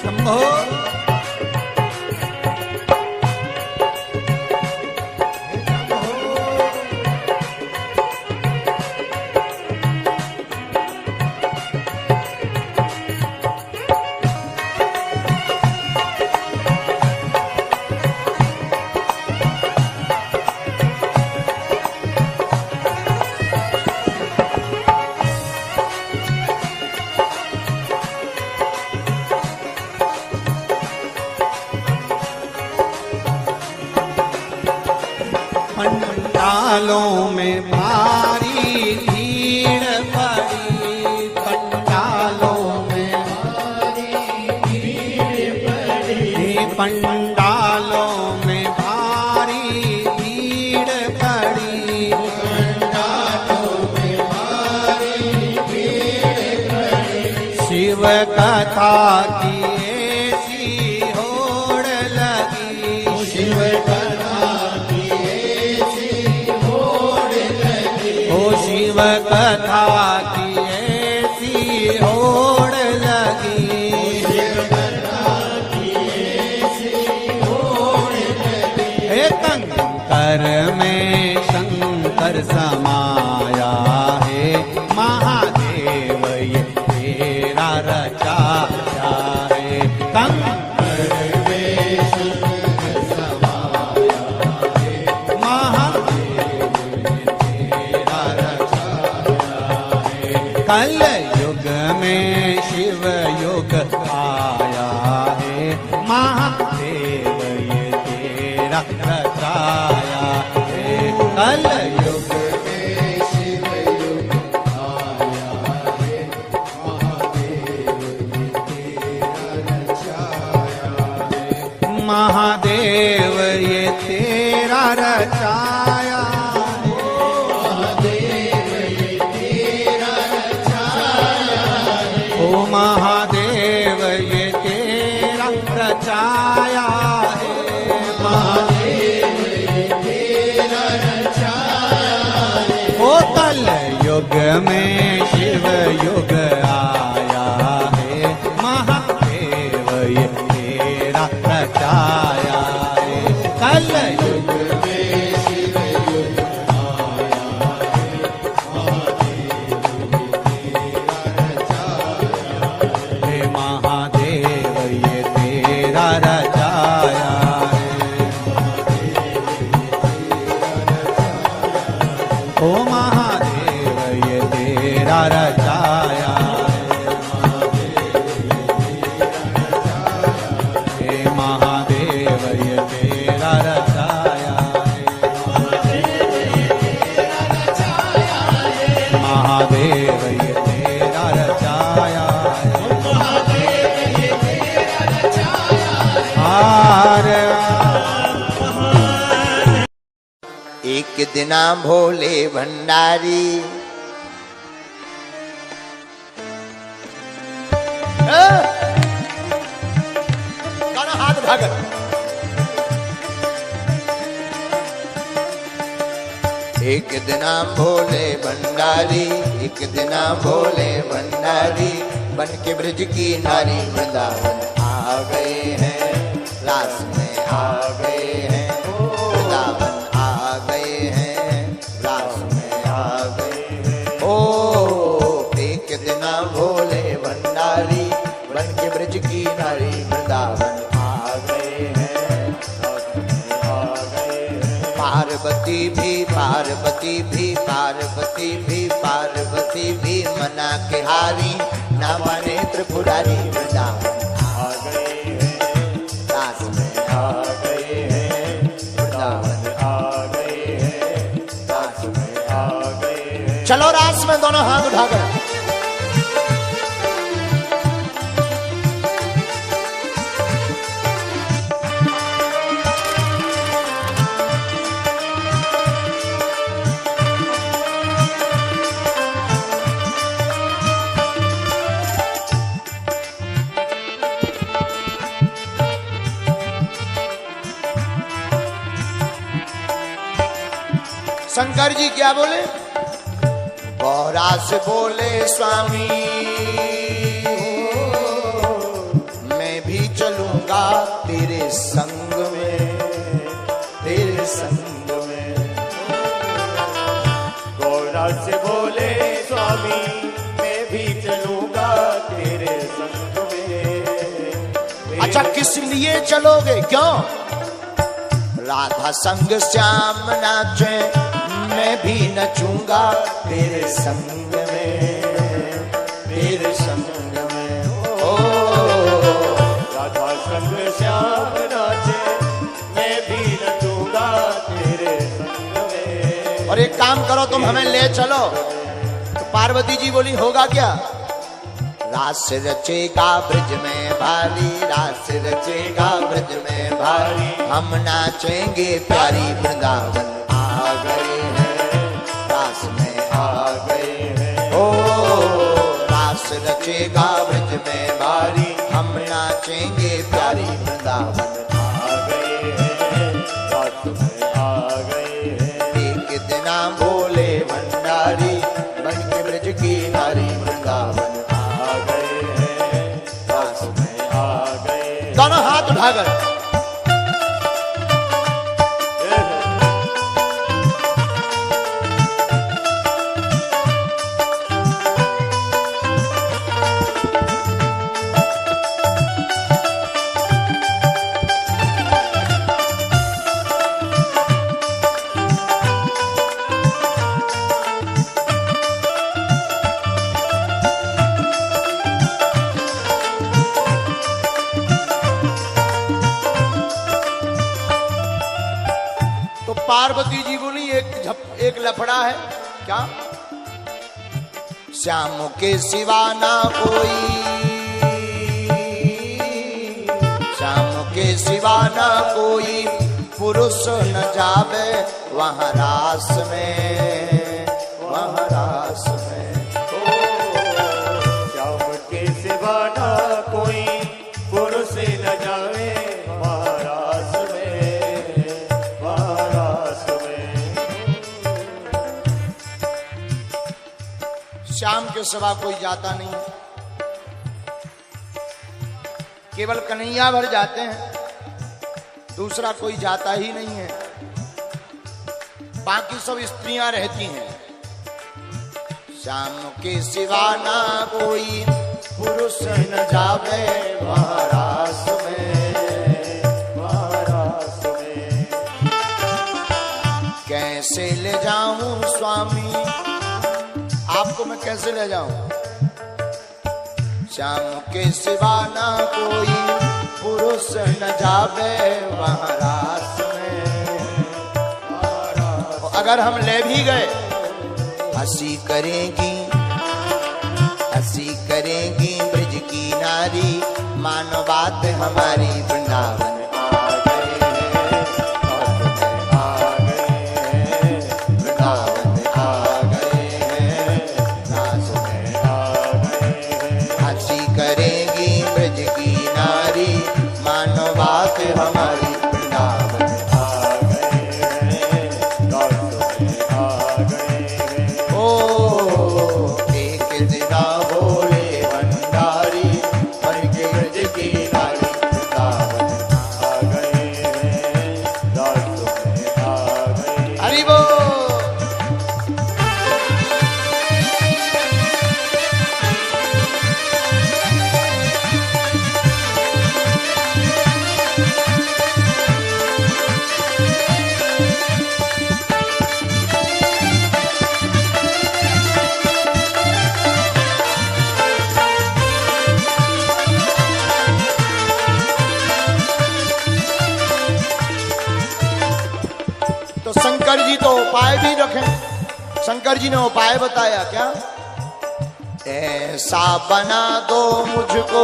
शंभो पंडालों में भारी भीड़ पड़ी, पंडालों में भारी भीड़ पड़ी, पंडालों में भारी भीड़ पड़ी, पंडालों में भारी भीड़ पड़ी, शिव कथा की ऐसी होड़ लगी, शिव कथा की ऐसी होड़ लगी, ओ शिव कथा की ऐसी होड़ लगी, शिव कथा की ऐसी होड़ लगी, हे कंकर में शंकर समाया है, महादेव ये तेरा रचाया है, कंकर में शंकर समाया है, महादेव ये तेरा रचाया है, कल युग में शिव युग आया है, महादेव ये तेरा रचाया है, कल युग में शिव युग आया है, महादेव ये तेरा रचाया है, महादेव ये तेरा रचाया है, महादेव ये तेरा रचाया है, ओ महादेव ये तेरा रचाया है, महादेव युग में शिव युग आया है, महादेव ये तेरा रचाया है। कल युग में शिव युग आया है, महादेव ये तेरा रचाया है। ओ महादेव ये तेरा रचाया है, महादेव ये तेरा रचाया है, महादेव ये तेरा रचाया है। एक दिना भोले भंडारी हाथ भाग। एक दिना भोले भंडारी, एक दिना भोले भंडारी, बन के ब्रज की नारी वृंदावन आ गए हैं, रास में आ गए हैं, वृंदावन आ गए हैं, रास में आ गए हैं। ओ एक दिना भोले भंडारी, बन के ब्रज की नारी वृंदावन आ गए हैं, रास में आ गए हैं। पार्वती भी पार्वती भी पार्वती भी पार्वती भी मना के हारी, ना माने त्रिपुरारी वृंदावन आ गए हैं, रास में आ गए हैं, वृंदावन आ गए हैं, रास में आ गए हैं। चलो रास में दोनों हाथ उठाकर शंकर जी क्या बोले? गौरा से बोले स्वामी मैं भी चलूंगा तेरे संग में, तेरे संग में। गौरा से बोले स्वामी मैं भी चलूंगा तेरे संग में। अच्छा किस लिए चलोगे? क्यों? राधा संग श्याम नाचे, मैं भी नचूंगा तेरे संग में, तेरे संग में। ओ राधा संग श्याम नाचे, मैं भी नचूंगा तेरे संग में। और एक काम करो तुम हमें ले चलो। तो पार्वती जी बोली होगा क्या? रास रचेगा ब्रज में भारी, रास रचेगा ब्रज में भारी, हम नाचेंगे प्यारी वृंदावन आ गए हैं, रास में आ गए हैं। ओ रास रचेगा ब्रज में भारी, हम नाचेंगे प्यारी वृंदावन आ गए हैं, रास में आ गए हैं। एक दिना भोले भंडारी, बन के ब्रज की नारी वृंदावन आ गए हैं, रास में आ गए। दोनों हाथ उठाकर पार्वती जी बोली एक लफड़ा है। क्या? श्याम के सिवा ना कोई, श्याम के सिवा ना कोई पुरुष न जावे वहाँ रास में, वहाँ रास में। श्याम के सिवा ना कोई पुरुष न जावे वहाँ रास में, वहाँ रास में। श्याम के सिवा कोई जाता नहीं, केवल कन्हैया भर जाते हैं, दूसरा कोई जाता ही नहीं है। बाकी सब स्त्रियां रहती हैं। श्याम के सिवा ना कोई पुरुष न जावे महारास में, महारास में। कैसे ले जाऊं स्वामी, आपको मैं कैसे ले जाऊं? श्याम के सिवा ना कोई पुरुष न जावे महारास में। अगर हम ले भी गए, हंसी करेगी, हंसी करेगी ब्रज की नारी, मानो बात हमारी वृंदावन आ गए हैं, वृंदावन आ गए हैं, दास में आ गए हैं। हंसी करेगी ब्रज की नारी, मानो बात हमारी वृंदावन आ गए हैं, दास में आ गए हैं। ओ एक दिना बोले भंडारी, मन के ब्रज की नारी, वृंदावन आ गए हैं, दास में आ गए। हरि बोल। तो शंकर जी तो उपाय भी रखें। शंकर जी ने उपाय बताया क्या? ऐसा बना दो मुझको,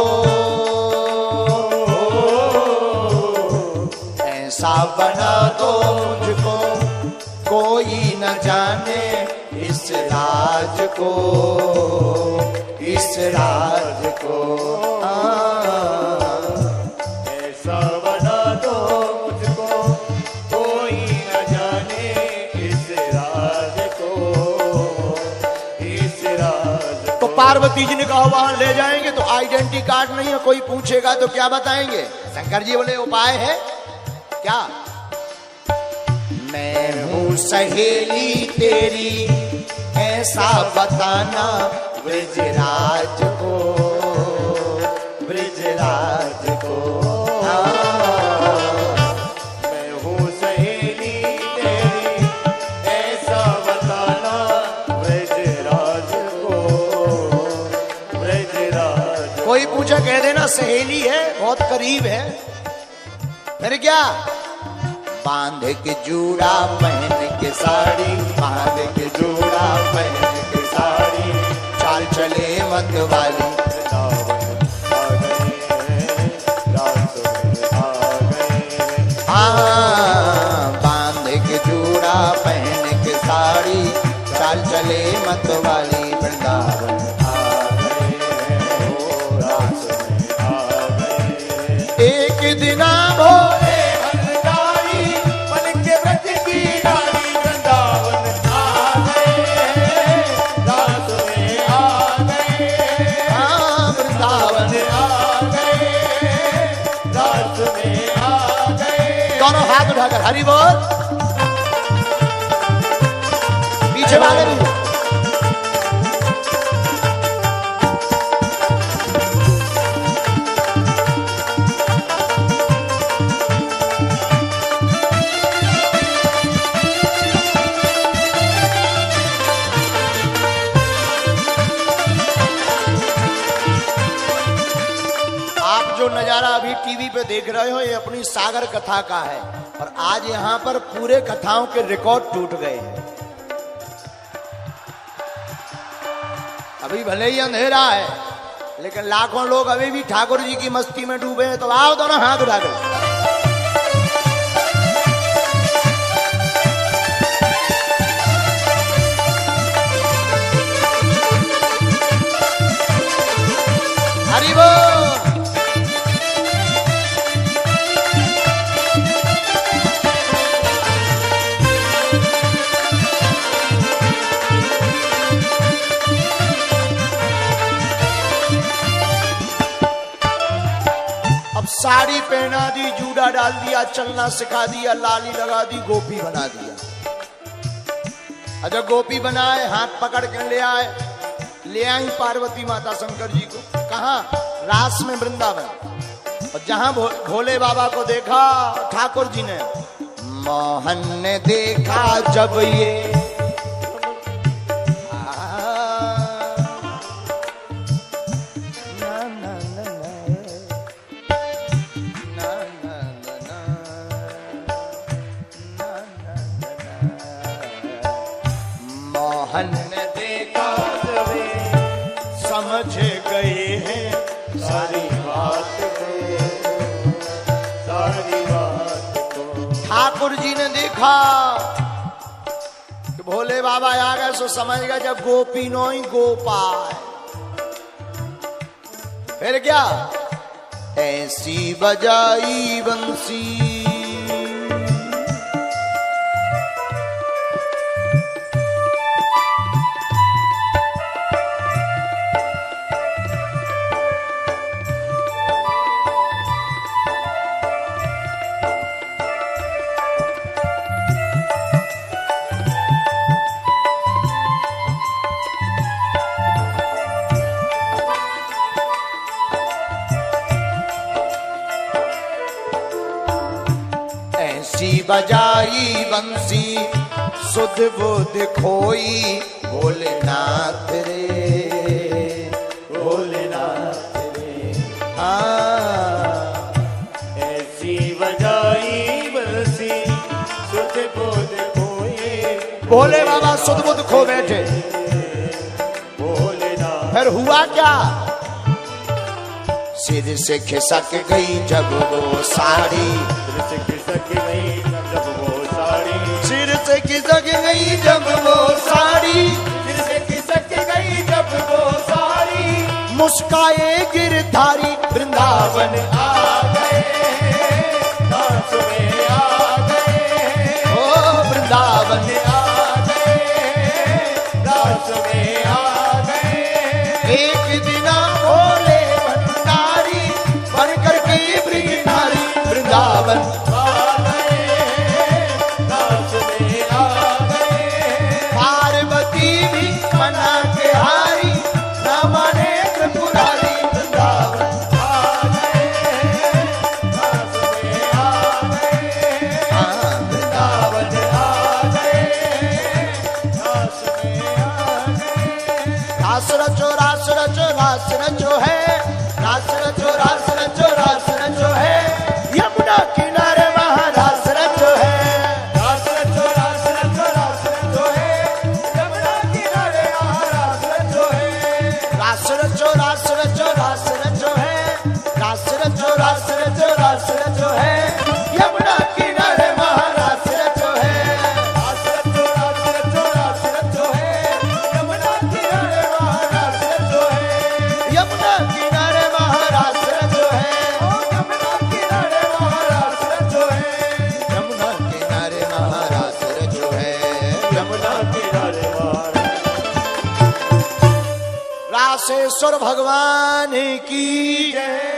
ऐसा बना दो मुझको, कोई न जाने इस राज को, इस राज को। ऐसा बना दो मुझको, कोई न जाने इस राज को, इस राज को। तो पार्वती जी ने कहा वहां ले जाएंगे तो आइडेंटिटी कार्ड नहीं है, कोई पूछेगा तो क्या बताएंगे? शंकर जी बोले उपाय है क्या? मैं हूँ सहेली तेरी, ऐसा बताना ब्रजराज को, ब्रजराज को। मैं हूँ सहेली तेरी, ऐसा बताना ब्रजराज को, ब्रजराज। कोई पूछा कह देना सहेली है, बहुत करीब है। फिर क्या? बांध के जूड़ा पहन के साड़ी, बांध के जूड़ा पहन के साड़ी, चाल चले मत वाली, आ गए हैं, रात में आ गए हैं। हाँ, बांध के जूड़ा पहन के साड़ी, चाल चले मत वाली, वृंदावन आ गए हैं, रात में आ गए हैं। एक दिना भोले हाथ उठाकर हरि बोल। पीछे वाले भी जो नजारा अभी टीवी पे देख रहे हो ये अपनी सागर कथा का है, और आज यहाँ पर पूरे कथाओं के रिकॉर्ड टूट गए हैं। अभी भले ही अंधेरा है, लेकिन लाखों लोग अभी भी ठाकुर जी की मस्ती में डूबे हैं। तो आओ दोनों हाथ उठा कर हरि बोल। साड़ी पहना दी, जूड़ा डाल दिया, चलना सिखा दिया, लाली लगा दी, गोपी बना दिया। अच्छा गोपी बनाए, हाथ पकड़ के ले आई पार्वती माता शंकर जी को। कहा? रास में वृंदावन। और जहां भोले बाबा को देखा ठाकुर जी ने, मोहन ने देखा जब ये मोहन ने देखा जब समझ गए हैं सारी बात को ठाकुर जी ने देखा कि भोले बाबा आ गए, सो समझ गए जब गोपी नो ही गोपाल। फिर क्या? ऐसी बजाई बंसी बजाई बंसी सुध बुध खोई, भोलेनाथ रे भोलेनाथ रे। ऐसी बजाई बंसी सुध बुध खोए, भोले बाबा सुध बुध खो बैठे। भोलेनाथ। फिर हुआ क्या? सिर से खिसक गई जब वो साड़ी, सिर से खिसक गई जब वो साड़ी, सिर से खिसक गई जब वो साड़ी, सिर से खिसक गई जब वो साड़ी। मुस्काए गिरधारी वृंदावन आ गए, दास में आ गए, ओ वृंदावन आ गए, दास में आ गए। एक दिना भोले भंडारी बन करके ब्रज नारी वृंदावन आ गए, दास में आ गए। पार्वती भी मना के हारी, न माने त्रिपुरारी वृंदावन आ गए, दास में आ गए। वृंदावन आ गए, दास में आ गए। रास रचो रास रचो रास रचो है, रास रचो रास रचो रास रचो है, यमुना किनारे वहाँ रास रचो है। रास रचो रास रचो रास रचो है, यमुना किनारे वहाँ रास रचो है। रास रचो रास रचो रास रचो है, रास रचो रास रचो रास रचो है, यमुना किनारे वहाँ रास रचो है। रास रचो रास रचो रास रचो है, यमुना किनारे वहाँ रास रचो है। यमुना किनारे वहाँ रास रचो है, यमुना किनारे वहाँ रास रचो है। यमुना किनारे वहाँ रास रचो है। यमुना किनारे वहाँ रासेश्वर भगवान की जय।